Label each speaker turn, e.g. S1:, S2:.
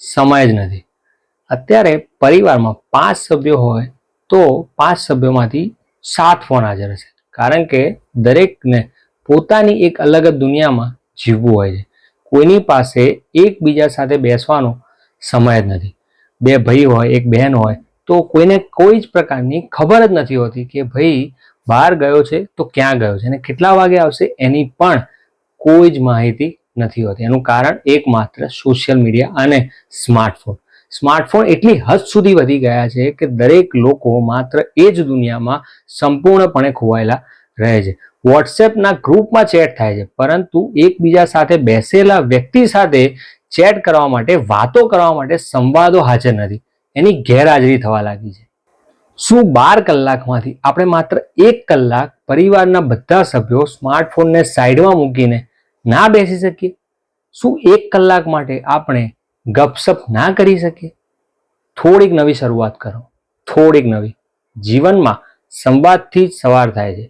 S1: સમય જ નથી. અત્યારે પરિવારમાં 5 સભ્યો હોય તો 5 સભ્યોમાંથી 7 ફોન હાજર હશે, કારણ કે દરેકને પોતાની એક અલગ જ દુનિયામાં જીવવું હોય છે. કોઈની પાસે એકબીજા સાથે બેસવાનો સમય જ નથી. 2 ભાઈ હોય, 1 બહેન હોય તો કોઈને કોઈ જ પ્રકારની ખબર જ નથી હોતી કે ભાઈ બહાર ગયો છે તો ક્યાં ગયો છે અને કેટલા વાગે આવશે એની પણ કોઈ જ માહિતી નથી હોતી. એનું કારણ એકમાત્ર સોશિયલ મીડિયા અને સ્માર્ટફોન. સ્માર્ટફોન એટલી હદ સુધી વધી ગયા છે કે દરેક લોકો માત્ર એ જ દુનિયામાં સંપૂર્ણપણે ખોવાયેલા રહે છે. વોટ્સએપના ગ્રુપમાં ચેટ થાય છે, પરંતુ એકબીજા સાથે બેસેલા વ્યક્તિ સાથે ચેટ કરવા માટે, વાતો કરવા માટે સંવાદો હાજર નથી. એની ગેરહાજરી થવા લાગી છે. શું 12 કલાકમાંથી આપણે માત્ર 1 કલાક પરિવારના બધા સભ્યો સ્માર્ટફોનને સાઈડમાં મૂકીને ના બેસી શકીએ? શું 1 કલાક માટે આપણે ગપસપ ના કરી શકીએ? થોડીક નવી શરૂઆત કરો, થોડીક નવી. જીવનમાં સંવાદથી જ સવાર થાય છે.